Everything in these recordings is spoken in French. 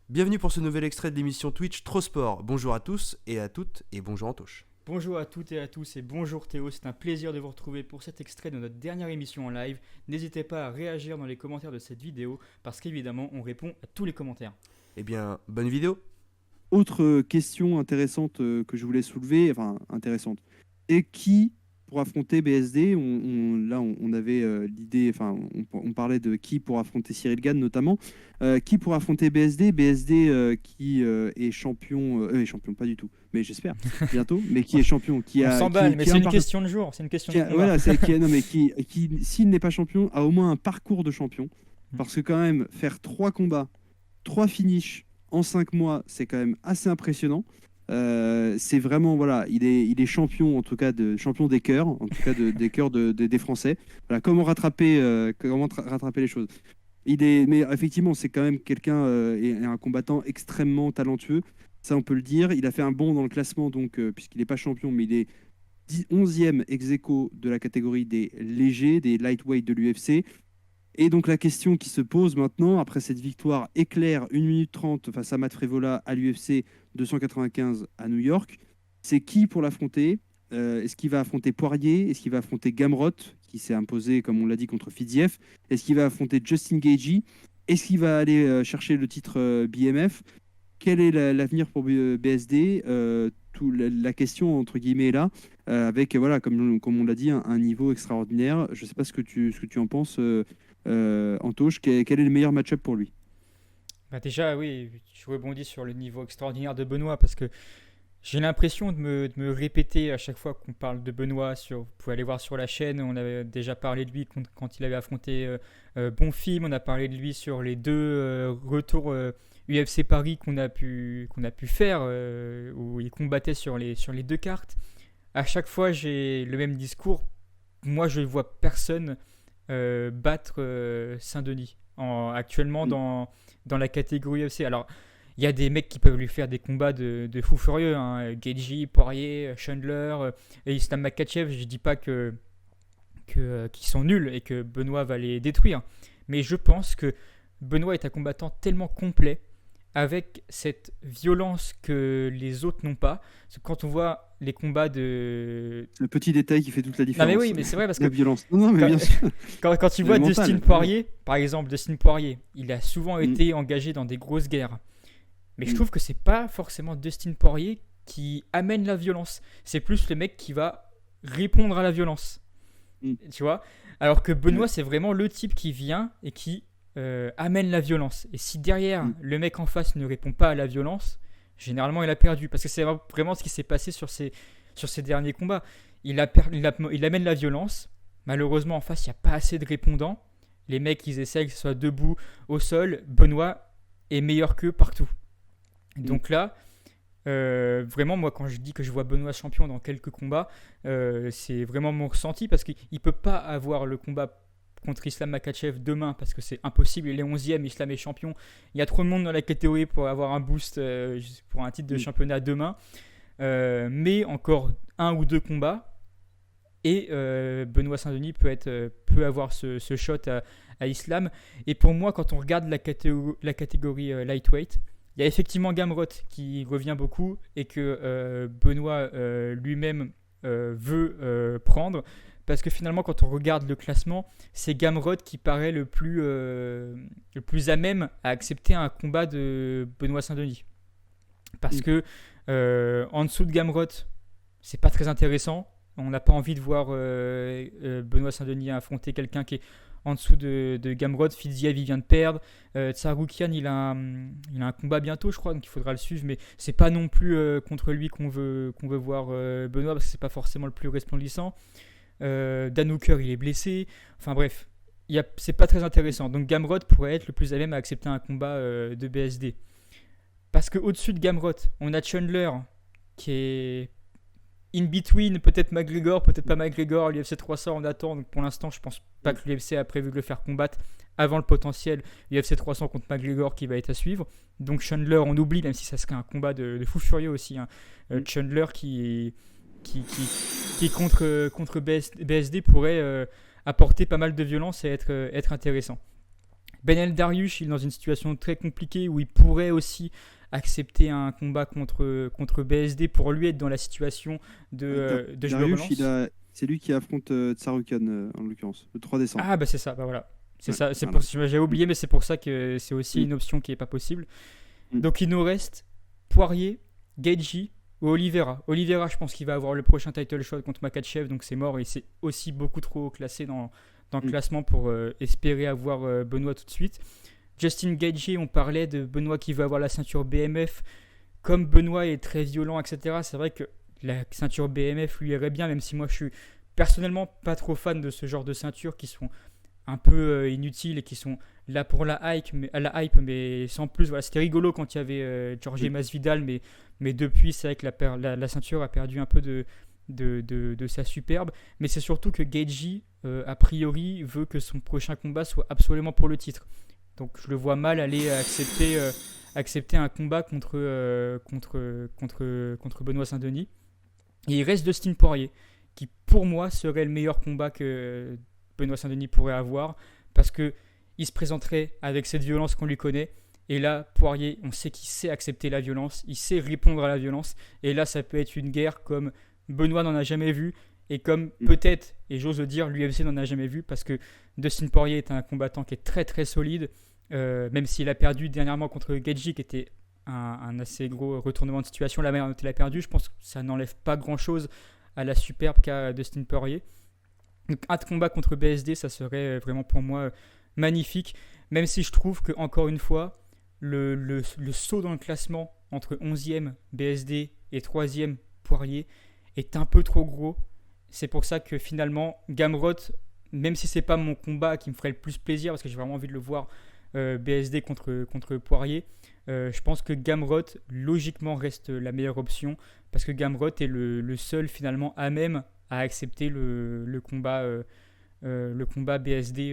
Bienvenue pour ce nouvel extrait de l'émission Twitch Trop Sport. Bonjour à tous et à toutes et bonjour Antoche. Bonjour à toutes et à tous et bonjour Théo, c'est un plaisir de vous retrouver pour cet extrait de notre dernière émission en live. N'hésitez pas à réagir dans les commentaires de cette vidéo parce qu'évidemment on répond à tous les commentaires. Eh bien, bonne vidéo. Autre question intéressante que je voulais soulever, enfin intéressante, et qui pour affronter BSD, on avait l'idée, enfin on parlait de qui pour affronter Cyril Gann notamment, qui pour affronter BSD qui est champion pas du tout, mais j'espère bientôt, mais qui est champion, On s'emballe, mais c'est une question de jour, c'est une question de combat. Voilà, non mais qui s'il n'est pas champion a au moins un parcours de champion, parce que quand même faire 3 combats, 3 finishes en 5 mois, c'est quand même assez impressionnant. C'est vraiment, voilà, il est champion, en tout cas, champion des cœurs, en tout cas des cœurs des Français. Voilà, comment rattraper les choses. Mais effectivement, c'est quand même quelqu'un et un combattant extrêmement talentueux. Ça, on peut le dire. Il a fait un bond dans le classement, donc, puisqu'il n'est pas champion, mais il est 11e ex aequo de la catégorie des légers, des lightweight de l'UFC. Et donc la question qui se pose maintenant, après cette victoire éclair 1 minute 30 face à Matt Frevola à l'UFC 295 à New York, c'est qui pour l'affronter? Est-ce qu'il va affronter Poirier? Est-ce qu'il va affronter Gamrot, qui s'est imposé, comme on l'a dit, contre Fiziev? Est-ce qu'il va affronter Justin Gaethje? Est-ce qu'il va aller chercher le titre BMF? Quel est l'avenir pour BSD? La question, entre guillemets, est là, avec, voilà, comme on l'a dit, un niveau extraordinaire. Je ne sais pas ce que tu en penses, Antoche. Quel est le meilleur match-up pour lui? Bah déjà, oui, je rebondis sur le niveau extraordinaire de Benoît parce que j'ai l'impression de me répéter à chaque fois qu'on parle de Benoît. Vous pouvez aller voir sur la chaîne, on avait déjà parlé de lui quand il avait affronté Bonfim. On a parlé de lui sur les deux retours UFC Paris qu'on a pu faire, où il combattait sur les deux cartes. À chaque fois, j'ai le même discours. Moi, je ne vois personne battre Saint-Denis actuellement dans la catégorie UFC. Alors, il y a des mecs qui peuvent lui faire des combats de fou furieux, hein. Gaethje, Poirier, Chandler et Islam Makhachev. Je dis pas qu'ils sont nuls et que Benoît va les détruire, mais je pense que Benoît est un combattant tellement complet, avec cette violence que les autres n'ont pas. Parce que quand on voit les combats de... Le petit détail qui fait toute la différence. Non mais oui, mais c'est vrai parce que... La violence. Non, mais quand, bien sûr. quand tu vois Le mental. Dustin Poirier, par exemple, Dustin Poirier, il a souvent été engagé dans des grosses guerres. Mais je trouve que c'est pas forcément Dustin Poirier qui amène la violence. C'est plus le mec qui va répondre à la violence. Tu vois? Alors que Benoît, c'est vraiment le type qui vient et qui amène la violence. Et si derrière, le mec en face ne répond pas à la violence, généralement, il a perdu. Parce que c'est vraiment ce qui s'est passé sur ces derniers combats. Il amène la violence. Malheureusement, en face, il n'y a pas assez de répondants. Les mecs, ils essayent que ce soit debout, au sol. Benoît est meilleur qu'eux partout. Donc là, vraiment, moi, quand je dis que je vois Benoît champion dans quelques combats, c'est vraiment mon ressenti parce qu'il ne peut pas avoir le combat contre Islam Makhachev demain parce que c'est impossible. Il est 11e, Islam est champion. Il y a trop de monde dans la catégorie pour avoir un boost pour un titre de championnat demain. Mais encore 1 ou 2 combats et Benoît Saint-Denis peut avoir ce shot à Islam. Et pour moi, quand on regarde la catégorie lightweight, il y a effectivement Gamrot qui revient beaucoup et que Benoît lui-même veut prendre. Parce que finalement, quand on regarde le classement, c'est Gamrot qui paraît le plus à même à accepter un combat de Benoît Saint-Denis. Parce que en dessous de Gamrot, c'est pas très intéressant. On n'a pas envie de voir Benoît Saint-Denis affronter quelqu'un qui est en dessous de Gamrot. Fiziev, il vient de perdre. Tsarukyan, il a un combat bientôt, je crois, donc il faudra le suivre. Mais c'est pas non plus contre lui qu'on veut voir Benoît, parce que c'est pas forcément le plus resplendissant. Dan Hooker, il est blessé. Enfin bref, c'est pas très intéressant. Donc Gamrot pourrait être le plus à même à accepter un combat de BSD. Parce qu'au-dessus de Gamrot, on a Chandler qui est in between, peut-être McGregor, peut-être pas McGregor. L'UFC 300, on attend. Donc pour l'instant, je pense pas que l'UFC a prévu de le faire combattre avant le potentiel UFC 300 contre McGregor qui va être à suivre. Donc Chandler, on oublie, même si ça serait un combat de fou furieux aussi, hein. Chandler qui contre BSD pourrait apporter pas mal de violence et être intéressant. Benel Dariush, il est dans une situation très compliquée où il pourrait aussi accepter un combat contre BSD pour lui être dans la situation de je me Dariush, relance. c'est lui qui affronte Tsarukan en l'occurrence, le 3 décembre. Ah bah c'est ça, bah voilà. C'est Ouais, ça, c'est voilà. pour j'avais oublié, mais c'est pour ça que c'est aussi Mm. une option qui est pas possible. Mm. Donc il nous reste Poirier, Gaethje ou Oliveira. Oliveira, je pense qu'il va avoir le prochain title shot contre Makhachev, donc c'est mort et c'est aussi beaucoup trop classé dans le Mm. classement pour espérer avoir Benoît tout de suite. Justin Gaethje, on parlait de Benoît qui veut avoir la ceinture BMF. Comme Benoît est très violent, etc., c'est vrai que la ceinture BMF lui irait bien, même si moi je suis personnellement pas trop fan de ce genre de ceintures qui sont un peu inutiles et qui sont là pour la hype, mais sans plus. Voilà, c'était rigolo quand il y avait Jorge Oui. Masvidal, mais depuis, c'est vrai que la ceinture a perdu un peu de sa superbe. Mais c'est surtout que Gaethje, a priori, veut que son prochain combat soit absolument pour le titre. Donc je le vois mal aller accepter un combat contre Benoît Saint-Denis. Et il reste Dustin Poirier, qui pour moi serait le meilleur combat que Benoît Saint-Denis pourrait avoir, parce que il se présenterait avec cette violence qu'on lui connaît. Et là, Poirier, on sait qu'il sait accepter la violence, il sait répondre à la violence. Et là, ça peut être une guerre comme Benoît n'en a jamais vu, et comme Mm. peut-être, et j'ose le dire, l'UFC n'en a jamais vu, parce que Dustin Poirier est un combattant qui est très très solide, même s'il a perdu dernièrement contre Gaethje, qui était un assez gros retournement de situation. La manière dont il a perdu, je pense que ça n'enlève pas grand-chose à la superbe qu'a Dustin Poirier. Donc un combat contre BSD, ça serait vraiment pour moi magnifique, même si je trouve que, encore une fois, le saut dans le classement entre 11e BSD et 3e Poirier est un peu trop gros. C'est pour ça que finalement, Gamrot, même si c'est pas mon combat qui me ferait le plus plaisir, parce que j'ai vraiment envie de le voir BSD contre Poirier, je pense que Gamrot, logiquement, reste la meilleure option, parce que Gamrot est le seul finalement à même à accepter le combat BSD.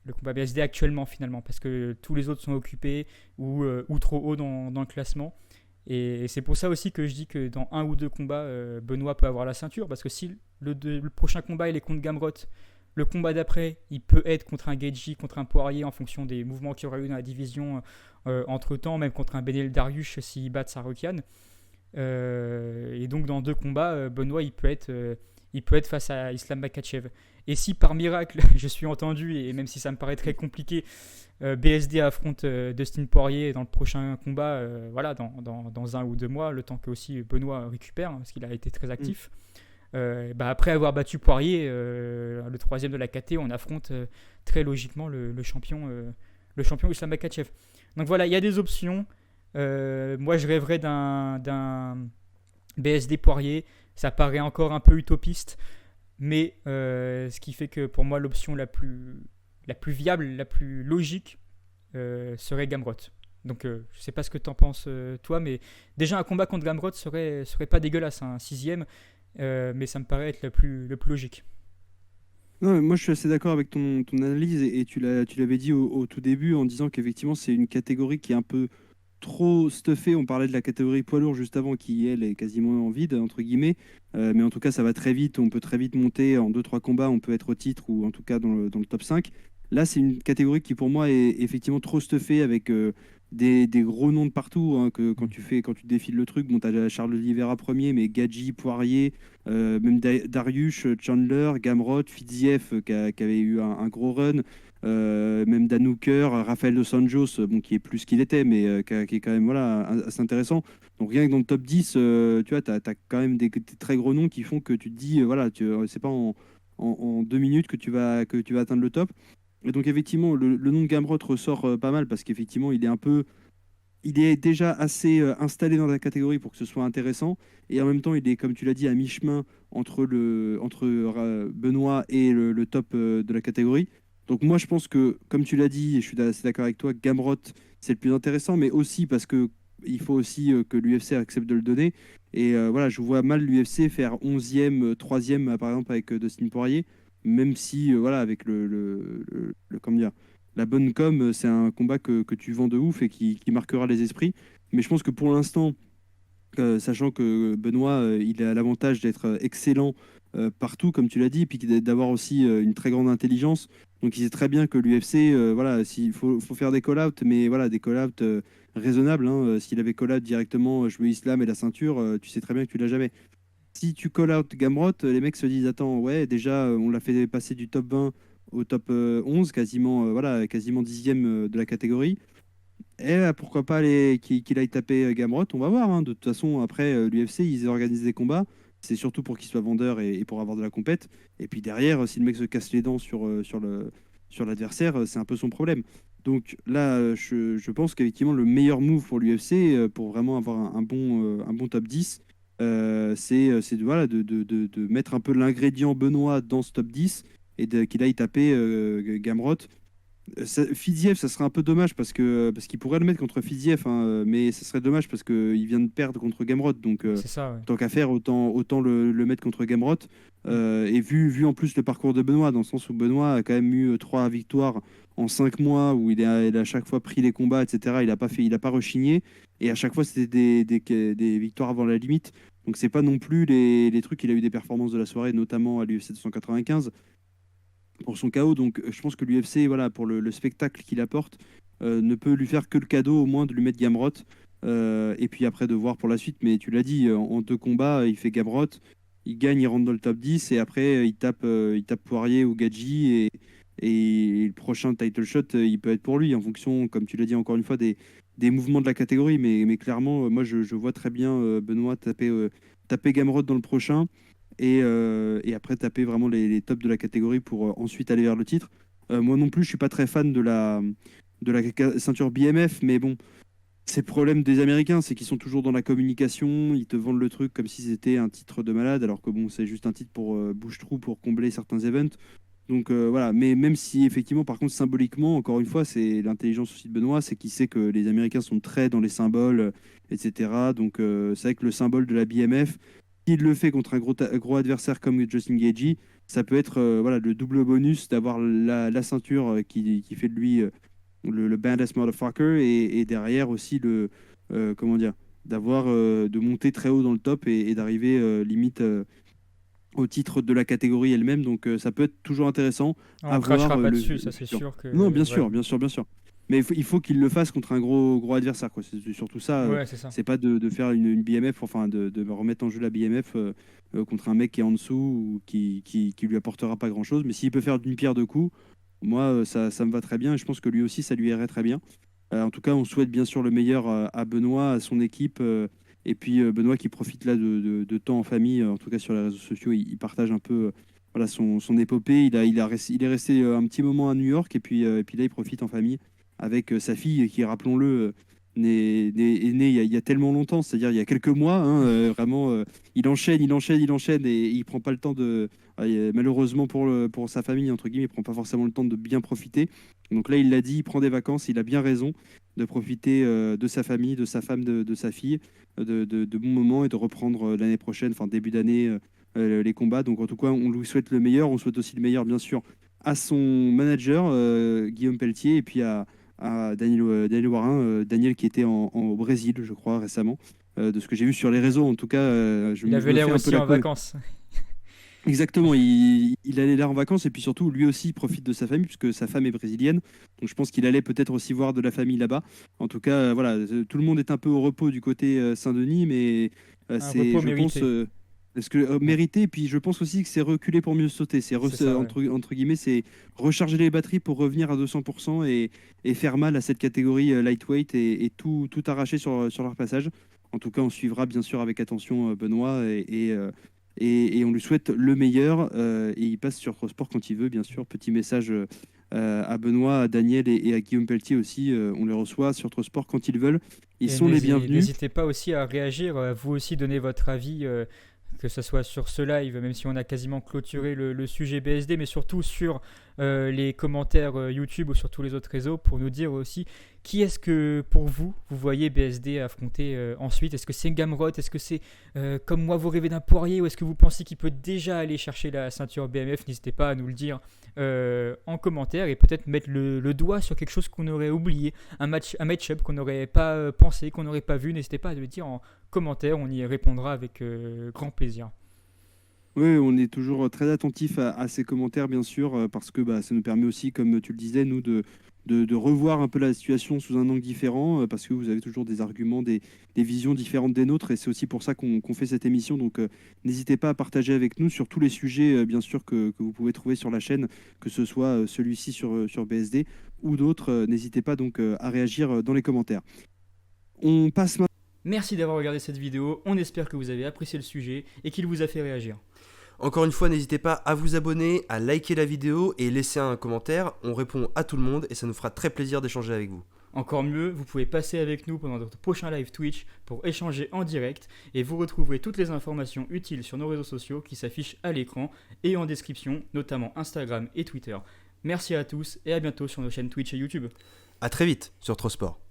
Le combat BSD actuellement finalement, parce que tous les autres sont occupés ou trop haut dans le classement. Et c'est pour ça aussi que je dis que dans un ou deux combats, Benoît peut avoir la ceinture, parce que si le prochain combat il est contre Gamrot, le combat d'après il peut être contre un Gaethje, contre un Poirier, en fonction des mouvements qu'il y aura eu dans la division entre temps, même contre un Benel Dariush s'il bat Sarukian. Et donc dans deux combats, Benoît il peut être face à Islam Makhachev. Et si par miracle, je suis entendu, et même si ça me paraît très compliqué, BSD affronte Dustin Poirier dans le prochain combat, voilà, dans un ou deux mois, le temps que aussi Benoît récupère, parce qu'il a été très actif. Après avoir battu Poirier, le troisième de la KT, on affronte très logiquement le champion Islam Makhachev. Donc voilà, il y a des options. Moi, je rêverais d'un BSD Poirier. Ça paraît encore un peu utopiste, mais ce qui fait que pour moi, l'option la plus viable, la plus logique, serait Gamrot. Donc, je sais pas ce que t'en penses, toi, mais déjà un combat contre Gamrot serait pas dégueulasse, un sixième, mais ça me paraît être le plus logique. Non, mais moi je suis assez d'accord avec ton analyse et tu l'avais dit au tout début en disant qu'effectivement c'est une catégorie qui est un peu trop stuffée. On parlait de la catégorie poids lourd juste avant qui elle est quasiment en vide entre guillemets. Mais en tout cas ça va très vite, on peut très vite monter en deux trois combats, on peut être au titre ou en tout cas dans le top 5. Là c'est une catégorie qui pour moi est effectivement trop stuffée avec des gros noms de partout, hein, que quand tu défiles le truc, bon t'as Charles Oliveira premier, mais Gaethje, Poirier, même Dariush, Chandler, Gamrot, Fiziev qui avait eu un gros run, même Dan Hooker, Rafael dos Anjos, bon, qui est plus ce qu'il était, mais qui est quand même voilà, assez intéressant. Donc rien que dans le top 10, tu vois, tu as quand même des très gros noms qui font que tu te dis, voilà, c'est pas en 2 minutes que tu vas atteindre le top. Et donc effectivement, le nom de Gamrot ressort pas mal parce qu'effectivement, il est déjà assez installé dans la catégorie pour que ce soit intéressant. Et en même temps, il est, comme tu l'as dit, à mi-chemin entre Benoît et le top de la catégorie. Donc moi, je pense que, comme tu l'as dit, et je suis assez d'accord avec toi, Gamrot, c'est le plus intéressant, mais aussi parce que il faut aussi que l'UFC accepte de le donner. Et voilà, je vois mal l'UFC faire 11e, 3e, par exemple, avec Dustin Poirier, même si, voilà, avec comment dire, la bonne com, c'est un combat que tu vends de ouf et qui marquera les esprits. Mais je pense que pour l'instant, sachant que Benoît, il a l'avantage d'être excellent partout, comme tu l'as dit, et puis d'avoir aussi une très grande intelligence. Donc il sait très bien que l'UFC, voilà, s'il faut faire des call-outs, mais voilà, des call-outs raisonnables. Hein. S'il avait call-out directement, je veux Islam et la ceinture, tu sais très bien que tu l'as jamais. Si tu call-out Gamrot, les mecs se disent, attends, ouais, déjà, on l'a fait passer du top 20 au top 11, quasiment, voilà, quasiment 10e de la catégorie. Et pourquoi pas qu'il aille taper Gamrot, on va voir. Hein. De toute façon, après, l'UFC, ils organisent des combats. C'est surtout pour qu'il soit vendeur et pour avoir de la compète. Et puis derrière, si le mec se casse les dents sur l'adversaire, c'est un peu son problème. Donc là, je pense qu'effectivement, le meilleur move pour l'UFC, pour vraiment avoir un bon top 10, c'est voilà, de mettre un peu l'ingrédient Benoît dans ce top 10 et qu'il aille taper Gamrot. Fiziev, ça serait un peu dommage parce qu'il pourrait le mettre contre Fiziev, hein, mais ça serait dommage parce qu'il vient de perdre contre Gamrot. Donc, C'est ça, ouais. tant qu'à faire, autant le mettre contre Gamrot. Et vu en plus le parcours de Benoît, dans le sens où Benoît a quand même eu 3 victoires en 5 mois, où il a à chaque fois pris les combats, etc. Il a pas rechigné. Et à chaque fois, c'était des victoires avant la limite. Donc, c'est pas non plus les trucs. Il a eu des performances de la soirée, notamment à l'UFC 295 pour son KO. Donc je pense que l'UFC, voilà, pour le spectacle qu'il apporte, ne peut lui faire que le cadeau au moins de lui mettre Gamrot. Et puis après de voir pour la suite. Mais tu l'as dit, en 2 combats, il fait Gamrot, il gagne, il rentre dans le top 10 et après il tape Poirier ou Gadji et le prochain title shot, il peut être pour lui en fonction, comme tu l'as dit encore une fois, des mouvements de la catégorie. Mais clairement, moi je vois très bien Benoît taper Gamrot dans le prochain et après taper vraiment les tops de la catégorie pour ensuite aller vers le titre. Moi non plus, je suis pas très fan de la ceinture BMF, mais bon, c'est le problème des Américains, c'est qu'ils sont toujours dans la communication, ils te vendent le truc comme si c'était un titre de malade, alors que bon, c'est juste un titre pour bouche-trou pour combler certains events. Donc voilà, mais même si effectivement, par contre, symboliquement, encore une fois, c'est l'intelligence aussi de Benoît, c'est qu'il sait que les Américains sont très dans les symboles, etc. Donc c'est vrai que le symbole de la BMF, s'il le fait contre un gros adversaire comme Justin Gaethje, ça peut être voilà, le double bonus d'avoir la ceinture qui fait de lui le baddest motherfucker et derrière aussi comment dire, de monter très haut dans le top et d'arriver limite au titre de la catégorie elle-même. Donc ça peut être toujours intéressant On à crachera voir pas le dessus, ça c'est futur. sûr que. Non, bien sûr, Ouais, bien sûr, bien sûr. Mais il faut qu'il le fasse contre un gros adversaire, quoi. C'est surtout ça. ouais, c'est ça. C'est pas de faire une BMF, enfin de remettre en jeu la BMF contre un mec qui est en dessous ou qui lui apportera pas grand-chose. Mais s'il peut faire d'une pierre deux coups, moi, ça me va très bien. Et je pense que lui aussi, ça lui irait très bien. En tout cas, on souhaite bien sûr le meilleur à Benoît, à son équipe. Et puis Benoît qui profite là de temps en famille, en tout cas sur les réseaux sociaux, il partage un peu voilà, son épopée. Il est resté un petit moment à New York et puis là il profite en famille avec sa fille qui, rappelons-le, est née il y a tellement longtemps, c'est-à-dire il y a quelques mois. Hein, vraiment, il enchaîne et il prend pas le temps malheureusement pour sa famille, entre guillemets, il prend pas forcément le temps de bien profiter. Donc là, il l'a dit, il prend des vacances, il a bien raison de profiter de sa famille, de sa femme, de sa fille, de bons moments et de reprendre l'année prochaine, enfin début d'année, les combats. Donc en tout cas, on lui souhaite le meilleur. On souhaite aussi le meilleur, bien sûr, à son manager, Guillaume Pelletier, et puis à Daniel Warin, Daniel qui était au Brésil, je crois, récemment. De ce que j'ai vu sur les réseaux, en tout cas, je Il me avait l'air fais un peu aussi la en vacances. Exactement, il allait là en vacances et puis surtout lui aussi il profite de sa famille puisque sa femme est brésilienne. Donc je pense qu'il allait peut-être aussi voir de la famille là-bas. En tout cas, voilà, tout le monde est un peu au repos du côté Saint-Denis, mais Un c'est, repos je pense, mérité. est-ce que mérité. Et puis je pense aussi que c'est reculer pour mieux sauter. C'est ça, ouais. Entre guillemets, c'est recharger les batteries pour revenir à 200% et faire mal à cette catégorie lightweight et tout arracher sur leur passage. En tout cas, on suivra bien sûr avec attention Benoît et on lui souhaite le meilleur. Et il passe sur Sport quand il veut, bien sûr. Petit message à Benoît, à Daniel et à Guillaume Pelletier aussi. On les reçoit sur Sport quand ils veulent. Ils Et sont les bienvenus. n'hésitez pas aussi à réagir, vous aussi donner votre avis, que ce soit sur ce live, même si on a quasiment clôturé le sujet BSD, mais surtout sur les commentaires YouTube ou sur tous les autres réseaux, pour nous dire aussi qui est-ce que pour vous voyez BSD affronter ensuite. Est-ce que c'est Gamrot? Est-ce que c'est comme moi vous rêvez d'un Poirier? Ou est-ce que vous pensez qu'il peut déjà aller chercher la ceinture BMF? N'hésitez pas à nous le dire en commentaire et peut-être mettre le doigt sur quelque chose qu'on aurait oublié, un match-up qu'on n'aurait pas pensé, qu'on n'aurait pas vu. N'hésitez pas à le dire en commentaire, on y répondra avec grand plaisir. Oui, on est toujours très attentif à ces commentaires, bien sûr, parce que ça nous permet aussi, comme tu le disais, nous, de revoir un peu la situation sous un angle différent, parce que vous avez toujours des arguments, des visions différentes des nôtres, et c'est aussi pour ça qu'on fait cette émission. Donc, n'hésitez pas à partager avec nous sur tous les sujets, bien sûr, que vous pouvez trouver sur la chaîne, que ce soit celui-ci sur BSD ou d'autres. N'hésitez pas donc à réagir dans les commentaires. On passe maintenant. Merci d'avoir regardé cette vidéo, on espère que vous avez apprécié le sujet et qu'il vous a fait réagir. Encore une fois, n'hésitez pas à vous abonner, à liker la vidéo et laisser un commentaire. On répond à tout le monde et ça nous fera très plaisir d'échanger avec vous. Encore mieux, vous pouvez passer avec nous pendant notre prochain live Twitch pour échanger en direct et vous retrouverez toutes les informations utiles sur nos réseaux sociaux qui s'affichent à l'écran et en description, notamment Instagram et Twitter. Merci à tous et à bientôt sur nos chaînes Twitch et YouTube. A très vite sur Trosport.